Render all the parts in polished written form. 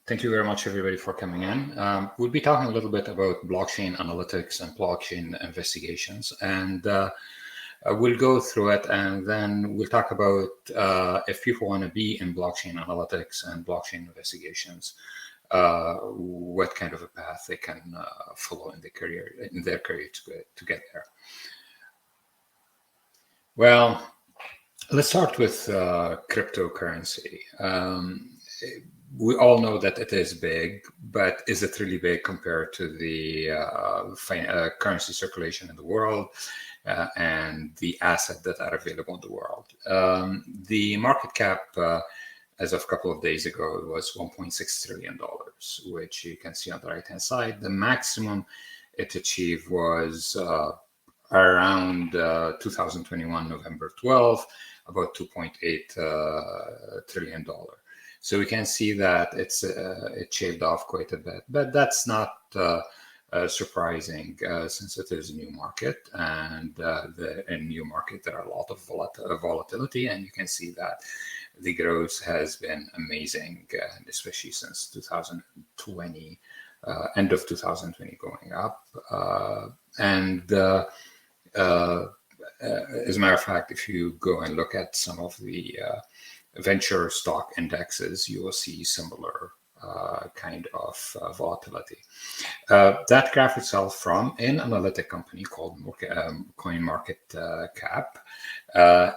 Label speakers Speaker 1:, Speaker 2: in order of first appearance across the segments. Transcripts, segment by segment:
Speaker 1: Thank you very much, everybody, for coming in. We'll be talking a little bit about blockchain analytics and blockchain investigations, and we'll go through it, and then we'll talk about if people want to be in blockchain analytics and blockchain investigations, what kind of a path they can follow in their career to get there. Well, let's start with cryptocurrency. We all know that it is big, but is it really big compared to the currency circulation in the world and the assets that are available in the world? The market cap as of a couple of days ago was $1.6 trillion, which you can see on the right-hand side. The maximum it achieved was around 2021, November 12, about $2.8 trillion. So we can see that it shaved off quite a bit, but that's not surprising since it is a new market, and in a new market there are a lot of volatility, and you can see that the growth has been amazing, especially since 2020, end of 2020 going up. As a matter of fact, if you go and look at some of the venture stock indexes, you will see similar kind of volatility. That graph itself from an analytic company called CoinMarketCap,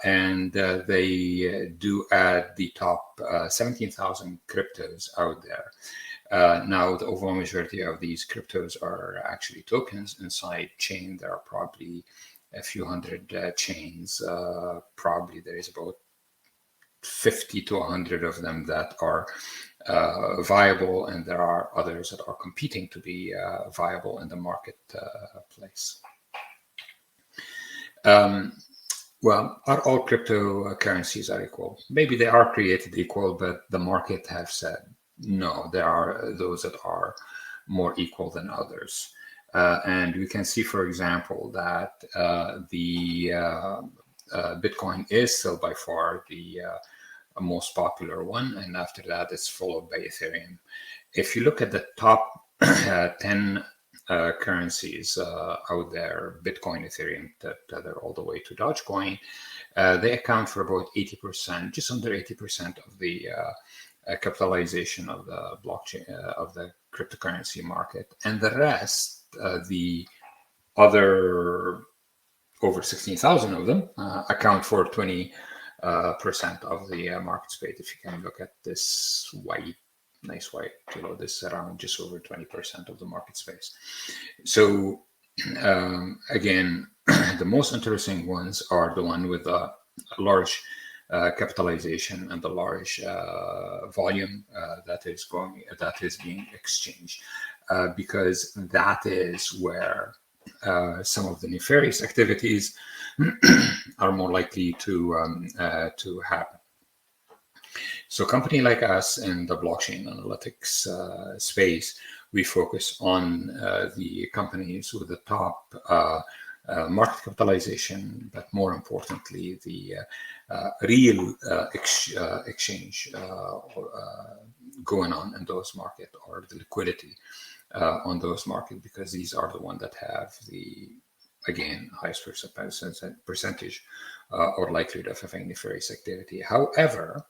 Speaker 1: and they do add the top 17,000 cryptos out there. Now, the overall majority of these cryptos are actually tokens. Inside chain, there are probably a few hundred chains. Probably there is about 50 to 100 of them that are viable, and there are others that are competing to be viable in the marketplace. Well, are all cryptocurrencies are equal? Maybe they are created equal, but the market have said no, there are those that are more equal than others. And we can see, for example, that the Bitcoin is still by far the most popular one, and after that it's followed by Ethereum. If you look at the top 10 currencies out there, Bitcoin, Ethereum, Tether, all the way to Dogecoin, they account for about 80%, just under 80% of the capitalization of the blockchain, of the cryptocurrency market, and the rest, the other over 16,000 of them account for 20% of the market space. If you can look at this white, nice white below this, around just over 20% of the market space. So again, the most interesting ones are the one with a large capitalization and the large volume that is being exchanged, because that is where some of the nefarious activities are more likely to happen. So, a company like us in the blockchain analytics space, we focus on the companies with the top market capitalization, but more importantly, the real exchange going on in those markets, or the liquidity on those markets, because these are the ones that have the, again, highest percentage or likelihood of having nefarious activity. However,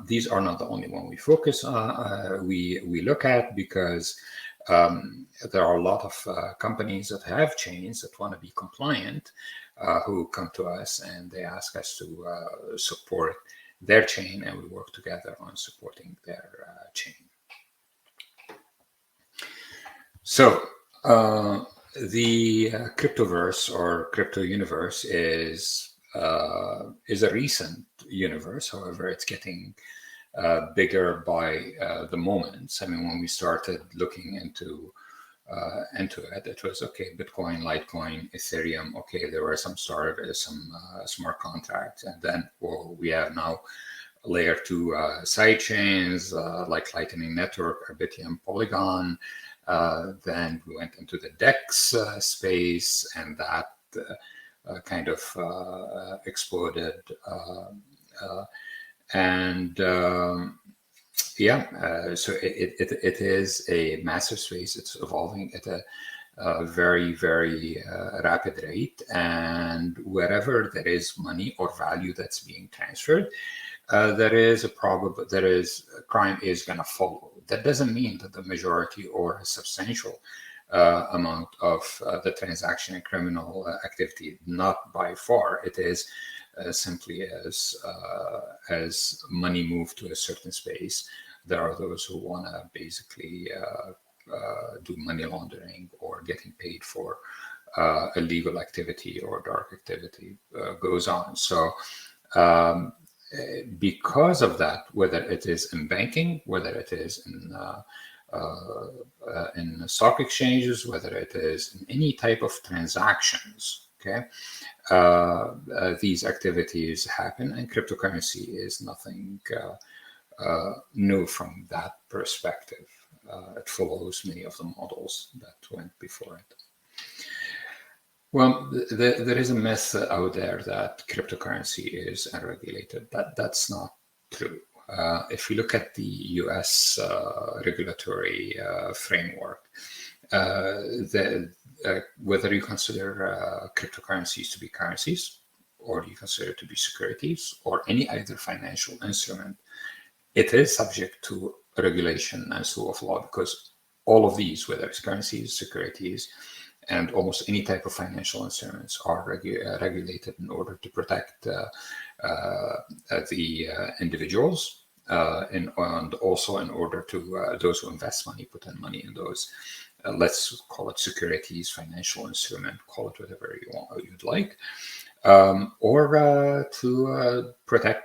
Speaker 1: these are not the only one we focus on, we look at, because there are a lot of companies that have chains that want to be compliant, who come to us and they ask us to support their chain, and we work together on supporting their chain. So the Cryptoverse or crypto universe is a recent universe. However, it's getting bigger by the moments. I mean, when we started looking into it, it was okay, Bitcoin, Litecoin, Ethereum. Okay, there were some smart contracts, and then we have now layer 2 side chains like Lightning Network, Arbitrum, Polygon. Then we went into the DEX space, and that kind of exploded. Yeah, so it is a massive space. It's evolving at a very, very rapid rate. And wherever there is money or value that's being transferred, there is a crime is going to follow. That doesn't mean that the majority or a substantial amount of the transaction and criminal activity, not by far. It is simply as money move to a certain space, there are those who want to basically do money laundering or getting paid for illegal activity or dark activity goes on. So because of that, whether it is in banking, whether it is in stock exchanges, whether it is in any type of transactions, okay, these activities happen, and cryptocurrency is nothing new from that perspective. It follows many of the models that went before it. Well, there is a myth out there that cryptocurrency is unregulated. That's not true. If you look at the US regulatory framework, whether you consider cryptocurrencies to be currencies, or you consider it to be securities, or any other financial instrument, it is subject to regulation and rule of law, because all of these, whether it's currencies, securities, and almost any type of financial instruments, are regulated in order to protect the individuals, and also in order to those who invest money, put in money in those, let's call it securities, financial instrument, call it whatever you'd like, or to protect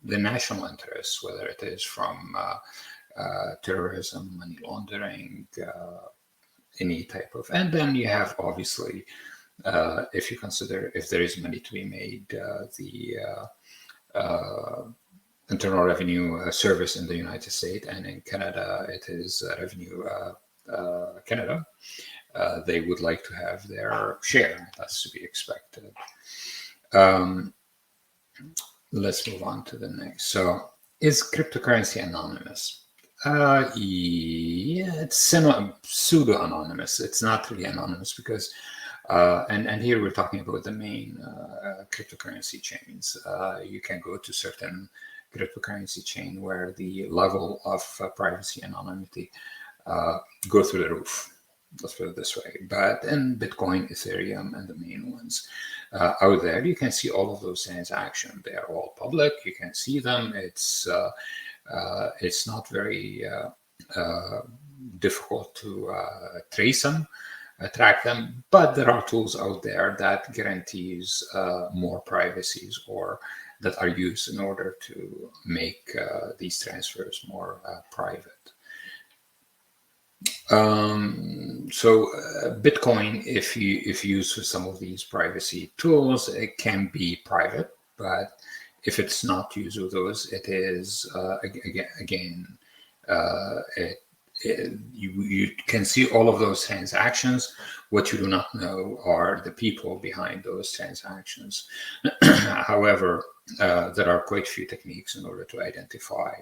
Speaker 1: the national interests, whether it is from terrorism, money laundering, any type of. And then you have, obviously, if you consider if there is money to be made, the Internal Revenue Service in the United States, and in Canada, it is Revenue Canada. They would like to have their share. That's to be expected. Let's move on to the next. So, is cryptocurrency anonymous? Yeah, it's pseudo-anonymous. It's not really anonymous because, and here we're talking about the main cryptocurrency chains. You can go to certain cryptocurrency chain where the level of privacy and anonymity go through the roof. Let's put it this way. But in Bitcoin, Ethereum, and the main ones out there, you can see all of those transactions. They are all public. You can see them. It's not very difficult to trace them, track them, but there are tools out there that guarantees more privacies, or that are used in order to make these transfers more private. So Bitcoin, if you use some of these privacy tools, it can be private, but if it's not used with those, it is you can see all of those transactions. What you do not know are the people behind those transactions. However, there are quite a few techniques in order to identify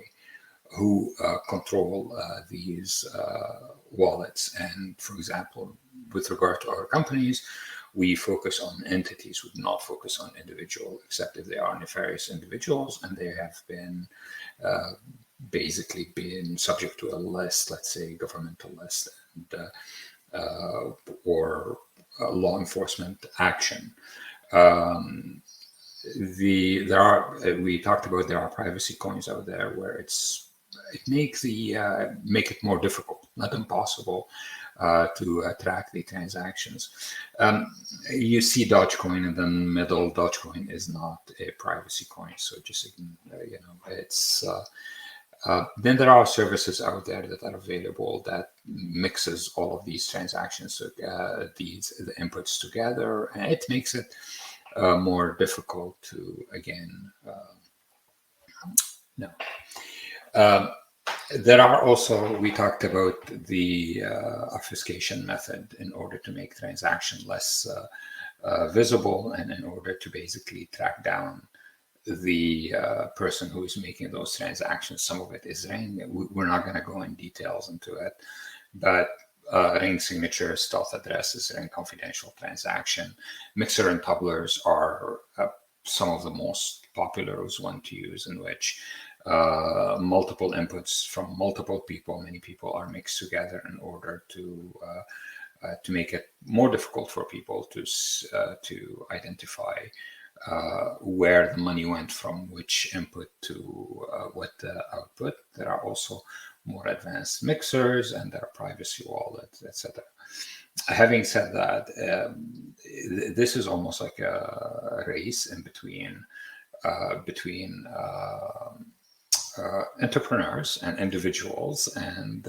Speaker 1: who control these wallets. And for example, with regard to our companies, we focus on entities. We do not focus on individuals, except if they are nefarious individuals and they have been basically been subject to a list, let's say governmental list, and, or law enforcement action. We talked about there are privacy coins out there where it makes make it more difficult, not impossible, to track the transactions. You see Dogecoin in the middle. Dogecoin is not a privacy coin, so just it's. Then there are services out there that are available that mixes all of these transactions, the inputs together, and it makes it more difficult to there are also, we talked about the obfuscation method in order to make transaction less visible, and in order to basically track down the person who is making those transactions. Some of it is ring. We're not going to go in details into it, but ring signature, stealth address is ring confidential transaction. Mixer and tumblers are some of the most popular ones to use, in which multiple inputs from multiple people, many people, are mixed together in order to make it more difficult for people to identify where the money went from which input to what output. There are also more advanced mixers, and there are privacy wallets, etc. Having said that, this is almost like a race in between entrepreneurs and individuals and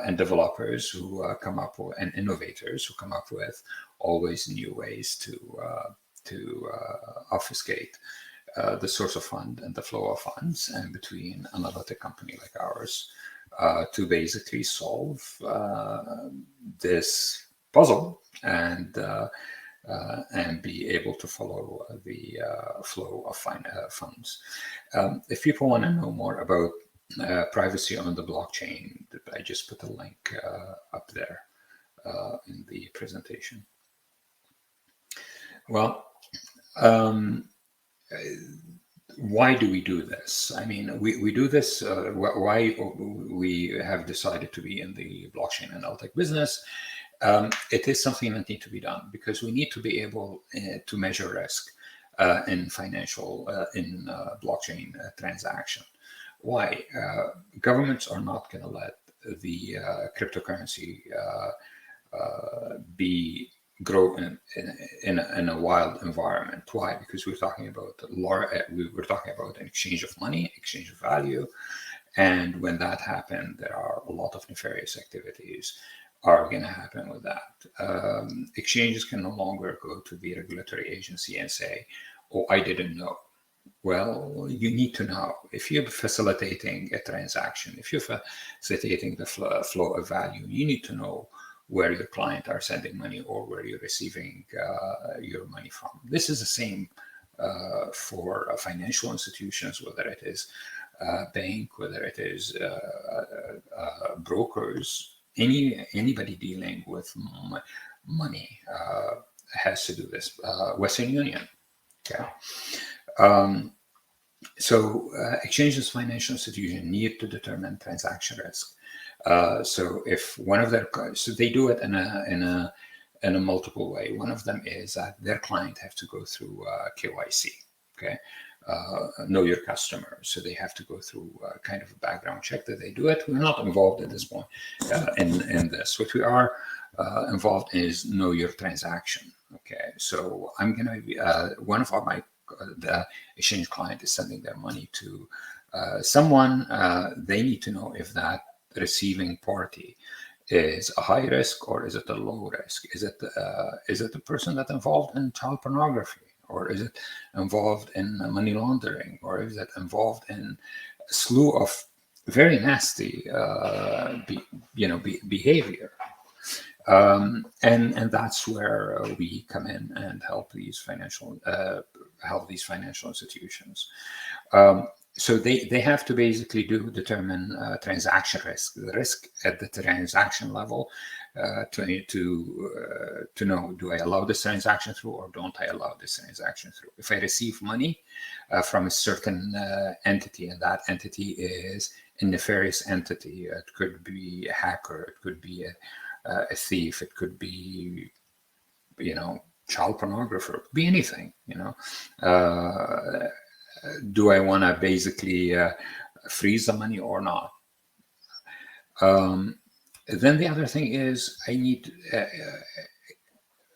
Speaker 1: and developers who come up with, and innovators who come up with always new ways to obfuscate the source of fund and the flow of funds, and between another company like ours to basically solve this puzzle and be able to follow the flow of funds. If people want to know more about privacy on the blockchain, I just put a link up there in the presentation. Well, why do we do this? I mean, we do this, why we have decided to be in the blockchain and tech business. It is something that needs to be done because we need to be able to measure risk in financial, in blockchain transaction. Why? Governments are not going to let the cryptocurrency grow in a wild environment. Why? Because we're talking about an exchange of money, exchange of value, and when that happens, there are a lot of nefarious activities are going to happen with that. Exchanges can no longer go to the regulatory agency and say, "Oh, I didn't know." Well, you need to know. If you're facilitating a transaction, if you're facilitating the flow of value, you need to know where your client are sending money or where you're receiving your money from. This is the same for financial institutions, whether it is bank, whether it is brokers, anybody dealing with money has to do this. Western Union, okay. So exchanges, financial institutions need to determine transaction risk. So if one of their, so they do it in a multiple way. One of them is that their client have to go through KYC, okay, know your customer. So they have to go through kind of a background check that they do it. We're not involved at this point in this. What we are involved in is know your transaction. Okay, so I'm gonna be one of the exchange client is sending their money to someone. They need to know if that receiving party is a high risk or is it a low risk? Is it the person that's involved in child pornography, or is it involved in money laundering, or is it involved in a slew of very nasty behavior? And that's where we come in and help these financial institutions. So they have to basically determine transaction risk, the risk at the transaction level, to know, do I allow this transaction through or don't I allow this transaction through? If I receive money from a certain entity, and that entity is a nefarious entity, it could be a hacker, it could be a thief, it could be, child pornographer, it could be anything, do I want to basically freeze the money or not? Then the other thing is I need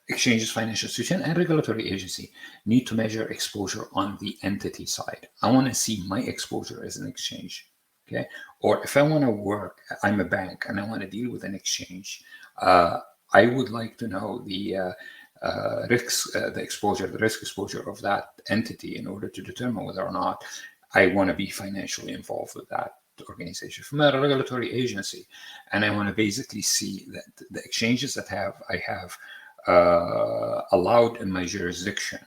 Speaker 1: exchanges, financial institution, and regulatory agency need to measure exposure on the entity side. I want to see my exposure as an exchange, okay? Or if I want to work, I'm a bank and I want to deal with an exchange, I would like to know the risk exposure of that entity in order to determine whether or not I want to be financially involved with that organization. From a regulatory agency, and I want to basically see that the exchanges that I have allowed in my jurisdiction,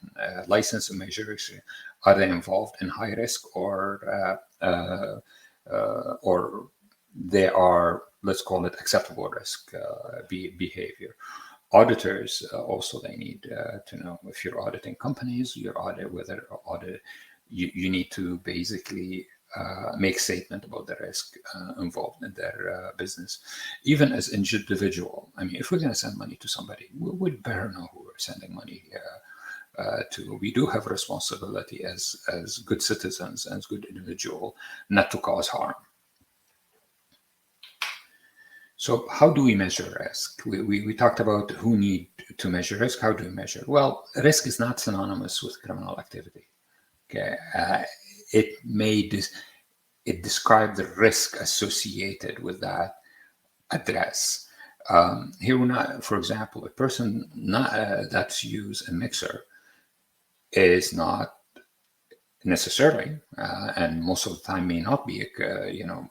Speaker 1: licensed in my jurisdiction, Are they involved in high risk, or they are, let's call it, acceptable risk behavior? Auditors also, they need to know, if you're auditing companies, you need to basically make a statement about the risk involved in their business. Even as individual, I mean, if we're going to send money to somebody, we better know who we're sending money to. We do have a responsibility as good citizens, as good individual, not to cause harm. So how do we measure risk? We talked about who need to measure risk. How do we measure? Well, risk is not synonymous with criminal activity. Okay, it describes the risk associated with that address. Here, we're not, for example, a person that's use a mixer is not necessarily, and most of the time may not be,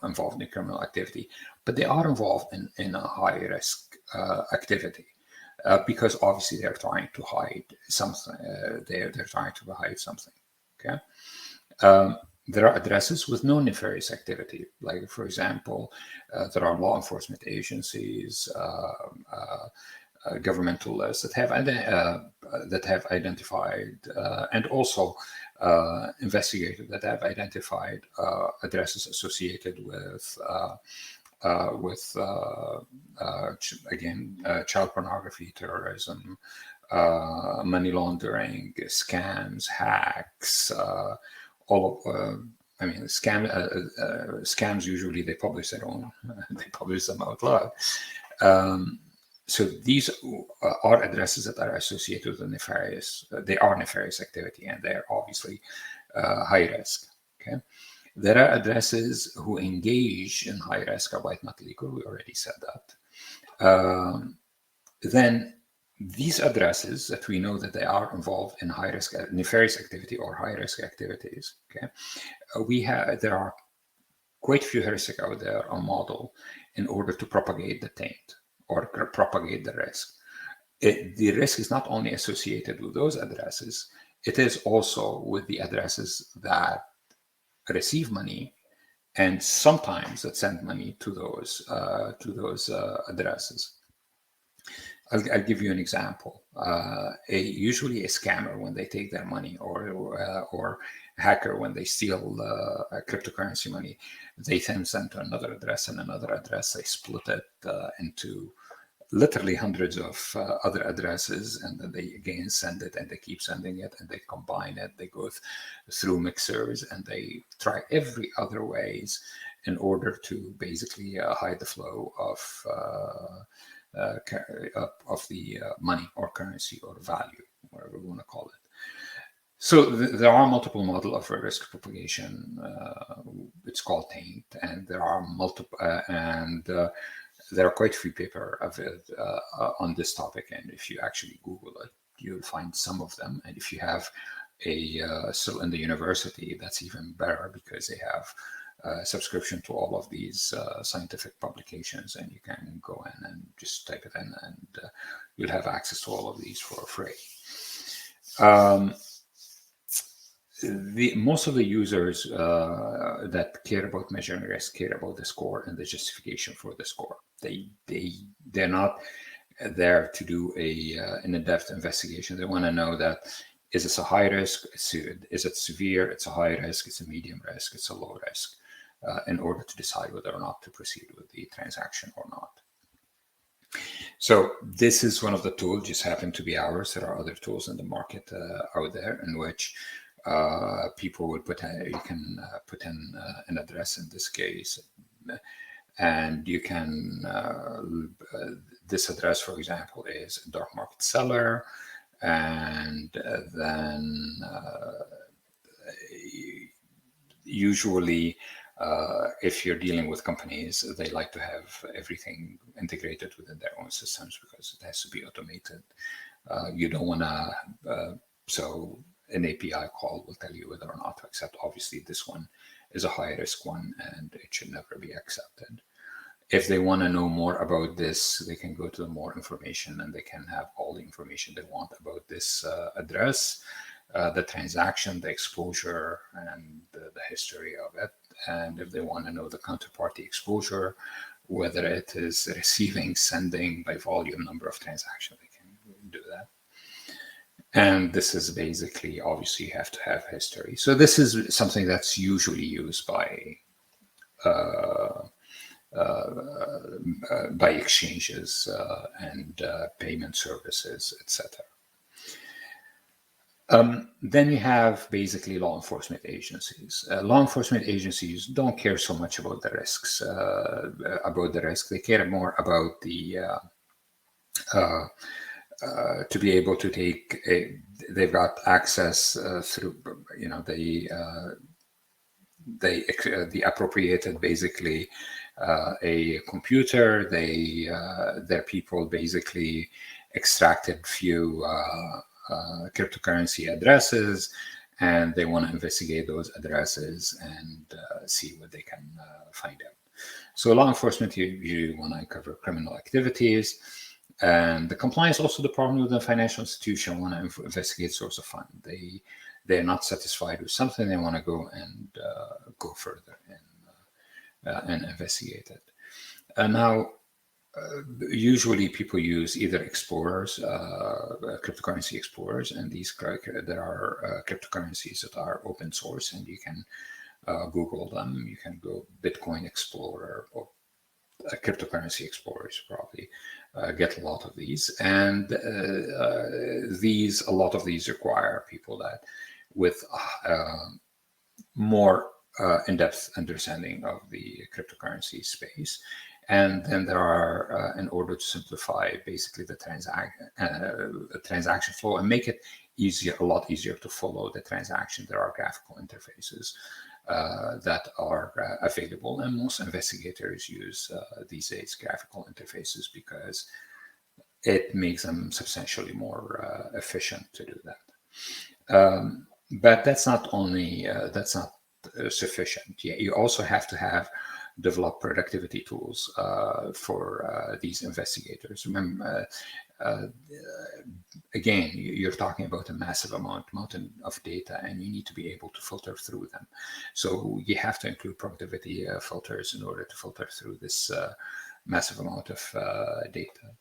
Speaker 1: involved in criminal activity, but they are involved in a high risk activity because obviously they're trying to hide something. They're trying to hide something. Okay. There are addresses with no nefarious activity, like, for example, there are law enforcement agencies, governmental lists that have identified, and also investigators that have identified addresses associated with child pornography, terrorism, money laundering, scams, hacks, scams usually they publish their own, they publish them out loud. So these are addresses that are associated with nefarious activity, and they're obviously high risk. Okay, there are addresses who engage in high risk are white not legal. We already said that. Then these addresses that we know that they are involved in high risk nefarious activity or high risk activities. Okay, there are quite a few heuristics out there on model in order to propagate the taint or propagate the risk. The risk is not only associated with those addresses, it is also with the addresses that receive money and sometimes that send money to those addresses. I'll give you an example. Usually a scammer, when they take their money, or hacker, when they steal cryptocurrency money, they then send to another address and another address. They split it into literally hundreds of other addresses, and then they again send it, and they keep sending it, and they combine it. They go through mixers, and they try every other ways in order to basically hide the flow of the money or currency or value, whatever we want to call it. So there are multiple models of risk propagation. It's called taint, and there are multiple, there are quite a few papers on this topic. And if you actually Google it, you'll find some of them. And if you have still in the university, that's even better, because they have subscription to all of these scientific publications, and you can go in and just type it in, and you'll have access to all of these for free. Most of the users that care about measuring risk care about the score and the justification for the score. They're not there to do an in-depth investigation. They want to know that, is this a high risk? Is it severe? It's a high risk. It's a medium risk. It's a low risk. In order to decide whether or not to proceed with the transaction or not. So this is one of the tools, just happen to be ours. There are other tools in the market out there in which people would you can put in an address in this case, and you can, this address, for example, is a dark market seller, and then usually, if you're dealing with companies, they like to have everything integrated within their own systems because it has to be automated. You don't want to, so an API call will tell you whether or not to accept. Obviously, this one is a high risk one, and it should never be accepted. If they want to know more about this, they can go to more information, and they can have all the information they want about this address. the transaction, the exposure, and the history of it. And if they want to know the counterparty exposure, whether it is receiving, sending by volume, number of transactions, they can do that. And this is basically, obviously, you have to have history. So this is something that's usually used by exchanges and payment services, etc. Then you have basically law enforcement agencies. Law enforcement agencies don't care so much about the risks. They care more about the to be able to take. They've got access through, they appropriated basically a computer. Their people basically extracted few cryptocurrency addresses, and they want to investigate those addresses and see what they can find out. So law enforcement usually want to uncover criminal activities, and the compliance also department within a financial institution want to investigate source of fund. They're not satisfied with something, they want to go and go further and investigate it. Now, usually people use either explorers, cryptocurrency explorers, and there are cryptocurrencies that are open source, and you can Google them. You can go Bitcoin Explorer or cryptocurrency explorers, probably get a lot of these. And a lot of these require people that with more in-depth understanding of the cryptocurrency space. And then there are, in order to simplify basically the transaction flow and make it a lot easier to follow the transaction, there are graphical interfaces that are available. And most investigators use these days graphical interfaces because it makes them substantially more efficient to do that. But that's not sufficient. You also have to develop productivity tools for these investigators. Remember, again, you're talking about a massive mountain of data, and you need to be able to filter through them. So you have to include productivity filters in order to filter through this massive amount of data.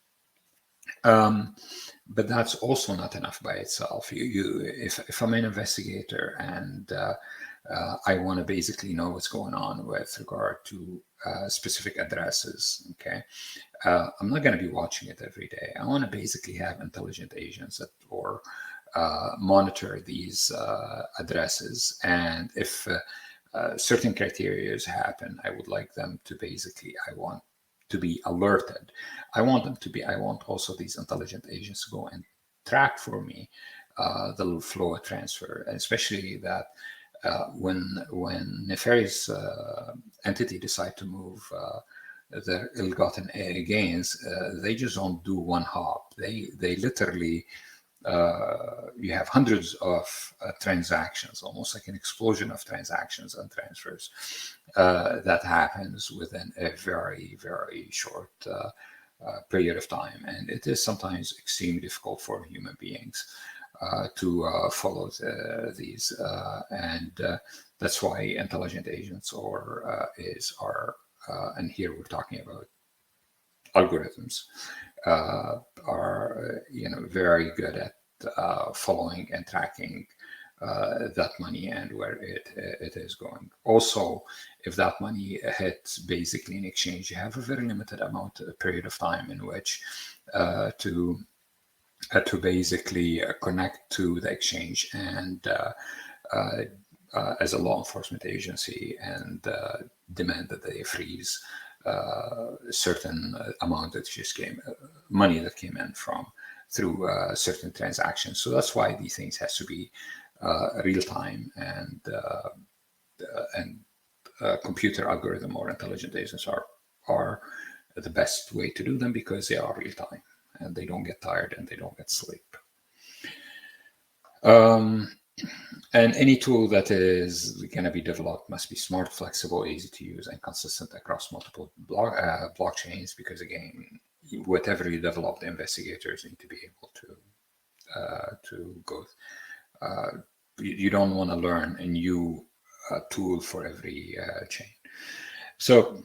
Speaker 1: But that's also not enough by itself. If I'm an investigator and I want to basically know what's going on with regard to specific addresses, okay, I'm not going to be watching it every day. I want to basically have intelligent agents that monitor these addresses, and if certain criteria happen, I would like them to I want to be alerted. I want also these intelligent agents to go and track for me the flow of transfer, especially that when nefarious entity decide to move their ill-gotten gains, they just don't do one hop. They literally, you have hundreds of transactions, almost like an explosion of transactions and transfers that happens within a very, very short period of time. And it is sometimes extremely difficult for human beings to follow these. And that's why intelligent agents and here we're talking about algorithms, are very good at following and tracking that money and where it is going. Also, if that money hits basically an exchange, you have a very limited period of time in which to basically connect to the exchange and as a law enforcement agency and demand that they freeze certain amount that just money that came in through certain transactions. So that's why these things has to be real time, and computer algorithm or intelligent agents are the best way to do them because they are real time and they don't get tired and they don't get sleep. And any tool that is going to be developed must be smart, flexible, easy to use, and consistent across multiple blockchains. Because again, whatever you develop, the investigators need to be able to go You don't want to learn a new tool for every chain. So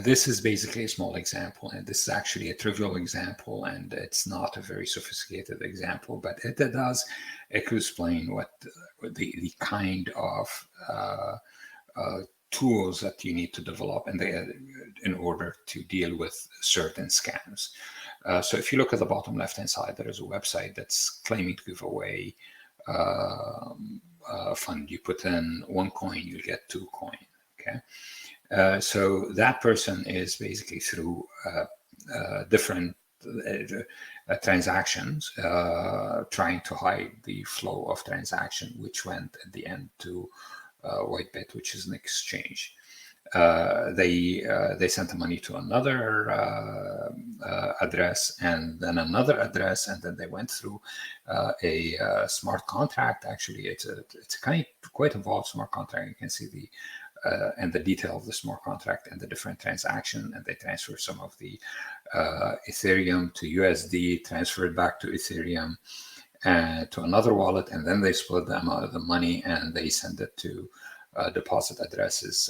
Speaker 1: this is basically a small example, and this is actually a trivial example, and it's not a very sophisticated example, but it does explain what the kind of tools that you need to develop in order to deal with certain scams. So if you look at the bottom left-hand side, there is a website that's claiming to give away fund. You put in 1 coin, you get 2 coin. Okay, so that person is basically through different transactions trying to hide the flow of transaction, which went at the end to Whitebit, which is an exchange. They sent the money to another address, and then another address, and then they went through a smart contract. Actually, it's a quite involved smart contract. You can see the and the detail of the smart contract and the different transaction, and they transfer some of the Ethereum to USD, transfer it back to Ethereum to another wallet, and then they split the amount of the money and they send it to deposit addresses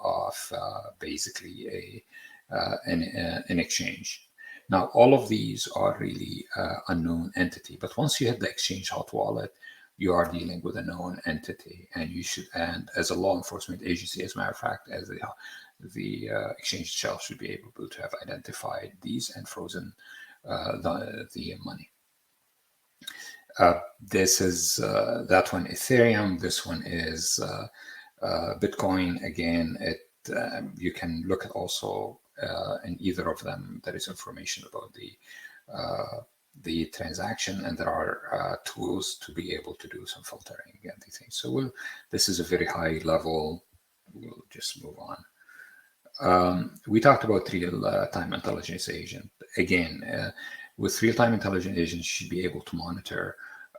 Speaker 1: of basically an exchange. Now, all of these are really unknown entity, but once you hit the exchange hot wallet, you are dealing with a known entity, and you should, and as a law enforcement agency, as a matter of fact, as the exchange itself should be able to have identified these and frozen the money. This is that one Ethereum. This one is Bitcoin. Again, you can look at also in either of them. There is information about the transaction, and there are tools to be able to do some filtering and these things. So this is a very high level. We'll just move on. We talked about real-time intelligence agent. Again, with real-time intelligence agents, you should be able to monitor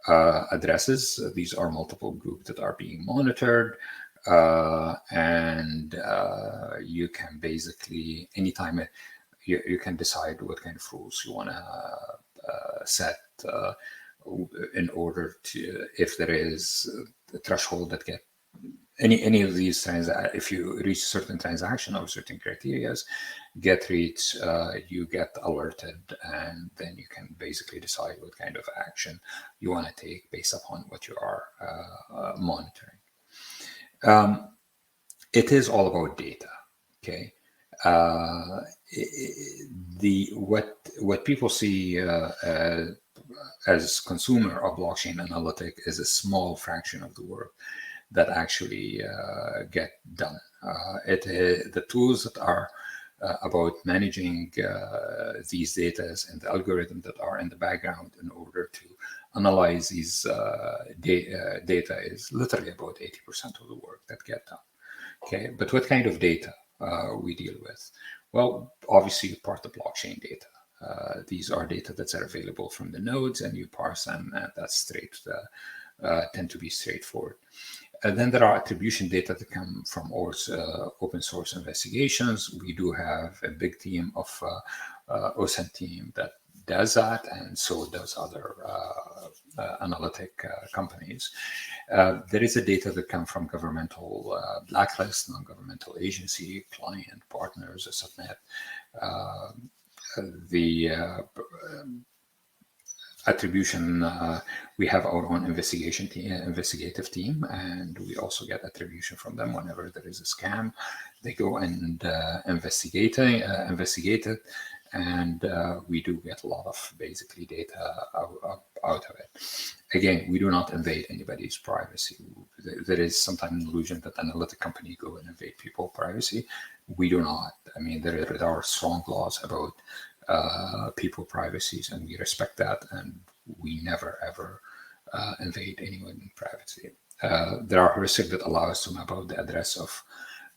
Speaker 1: addresses. These are multiple groups that are being monitored, and you can basically, anytime you can decide what kind of rules you want to set in order to, if there is a threshold that get any of these if you reach certain transaction or certain criteria get reached, you get alerted, and then you can basically decide what kind of action you want to take based upon what you are monitoring. It is all about data. Okay. What people see as consumer of blockchain analytic is a small fraction of the work that actually get done. The tools that are about managing these data and the algorithms that are in the background in order to analyze these data is literally about 80% of the work that get done. Okay, but what kind of data we deal with? Well, obviously part of blockchain data. These are data that are available from the nodes, and you parse them, and that's tend to be straightforward. And then there are attribution data that come from open source investigations. We do have a big team of OSINT team that does that, and so does other analytic companies. There is a data that come from governmental blacklist, non-governmental agency, client, partners, subnet. The attribution, we have our own investigative team, and we also get attribution from them whenever there is a scam. They go and investigate it, and we do get a lot of basically data out of it. Again, we do not invade anybody's privacy. There is sometimes an illusion that analytic company go and invade people's privacy. We do not. I mean, there are strong laws about people privacies, and we respect that, and we never ever invade anyone's privacy. There are heuristics that allow us to map out the address of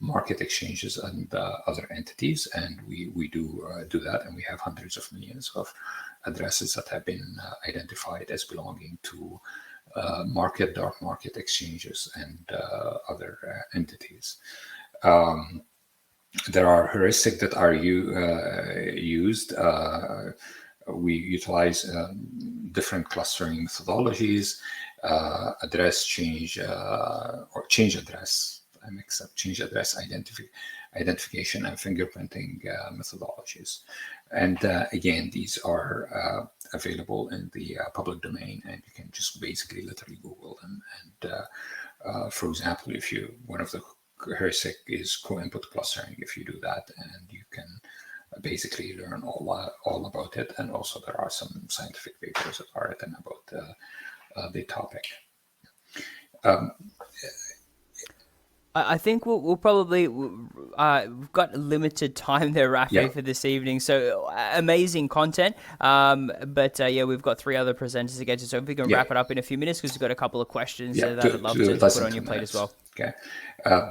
Speaker 1: market exchanges and other entities, and we do that, and we have hundreds of millions of addresses that have been identified as belonging to dark market exchanges and other entities. There are heuristics that are used. We utilize different clustering methodologies. address change or change address. I mix up change address identification and fingerprinting methodologies. And again, these are available in the public domain, and you can just basically literally Google them. And for example, if one of the heuristic is co-input clustering, if you do that, and you can basically learn all about it. And also there are some scientific papers that are written about the topic.
Speaker 2: I think we'll probably, we've got limited time there, Rafeh, for this evening. So amazing content. But we've got 3 other presenters to get to. So if we can wrap it up in a few minutes, because we've got a couple of questions that I'd love to put on your plate as well.
Speaker 1: Okay.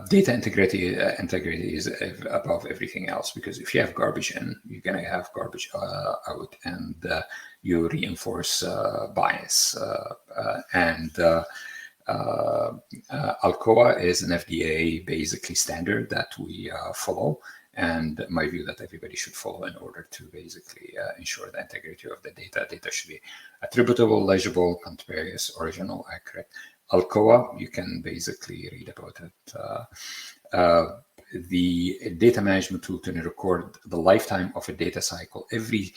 Speaker 1: Data integrity is above everything else, because if you have garbage in, you're going to have garbage out, and you reinforce bias. Alcoa is an FDA basically standard that we follow, and my view that everybody should follow in order to basically ensure the integrity of the data. Data should be attributable, legible, contemporaneous, original, accurate. Alcoa, you can basically read about it. The data management tool to record the lifetime of a data cycle. Every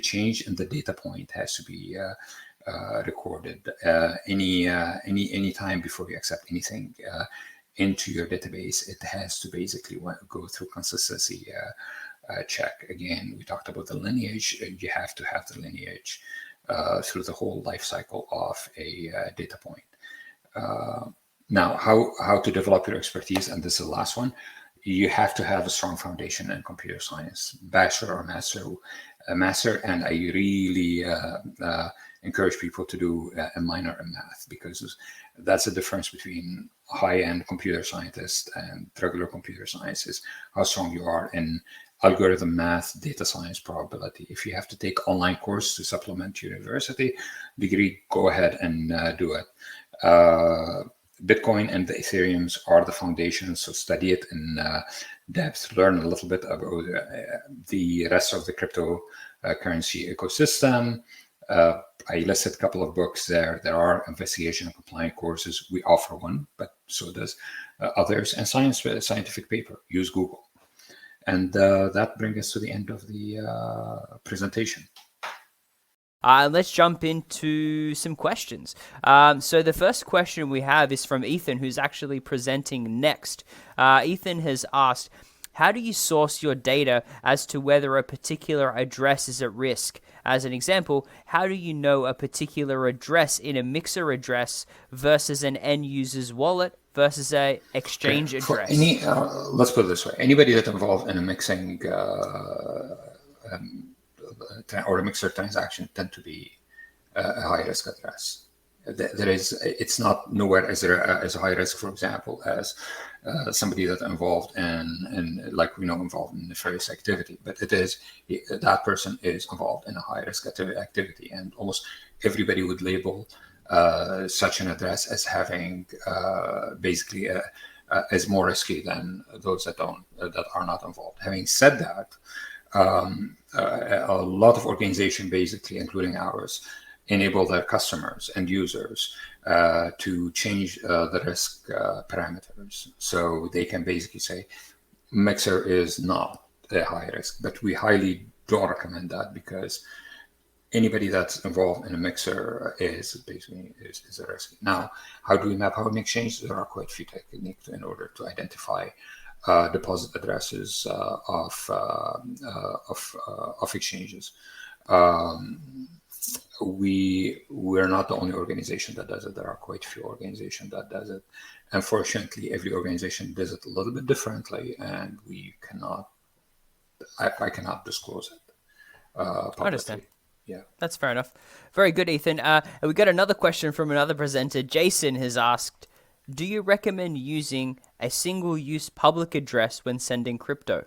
Speaker 1: change in the data point has to be recorded. Any time before you accept anything into your database, it has to basically go through consistency check. Again, we talked about the lineage. You have to have the lineage through the whole life cycle of a data point. Now, how to develop your expertise, and this is the last one. You have to have a strong foundation in computer science, bachelor or master, and I really encourage people to do a minor in math, because that's the difference between high-end computer scientists and regular computer scientists, how strong you are in algorithm math, data science, probability. If you have to take online course to supplement your university degree, go ahead and do it. Bitcoin and the Ethereums are the foundations, so study it in depth, learn a little bit about the rest of the cryptocurrency ecosystem. I listed a couple of books there. There are investigation and compliance courses. We offer one, but so does others. And scientific paper. Use Google. And that brings us to the end of the presentation.
Speaker 2: Let's jump into some questions. So the first question we have is from Ethan, who's actually presenting next. Ethan has asked, how do you source your data as to whether a particular address is at risk? As an example, how do you know a particular address in a mixer address versus an end user's wallet versus a exchange address?
Speaker 1: Let's put it this way. Anybody that's involved in a mixing or a mixer transaction tend to be a high risk address. It's not nowhere as a high risk, for example, as somebody that's involved in like we know involved in nefarious activity, but that person is involved in a high risk activity, and almost everybody would label such an address as having basically as more risky than those that are not involved. Having said that, a lot of organizations, basically including ours, enable their customers and users to change the risk parameters. So they can basically say, Mixer is not a high risk, but we highly don't recommend that, because anybody that's involved in a mixer is a risk. Now, how do we map our exchange? There are quite a few techniques in order to identify deposit addresses of exchanges. We're not the only organization that does it. There are quite a few organizations that does it. Unfortunately, every organization does it a little bit differently, and I cannot disclose it publicly.
Speaker 2: I understand.
Speaker 1: Yeah,
Speaker 2: that's fair enough. Very good, Ethan. We got another question from another presenter. Jason has asked, do you recommend using a single-use public address when sending crypto?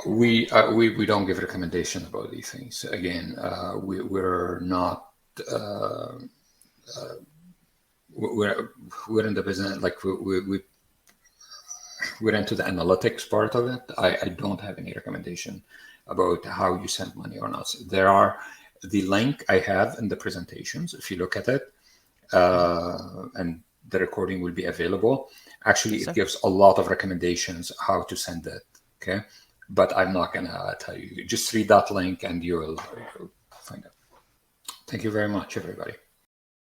Speaker 1: We don't give recommendations about these things. Again, we're not we're in the business, like we're into the analytics part of it. I don't have any recommendation about how you send money or not. There are the link I have in the presentations, if you look at it, and the recording will be available. Actually, it gives a lot of recommendations how to send it. Okay, but I'm not gonna tell you. Just read that link and you'll find out. Thank you very much, everybody.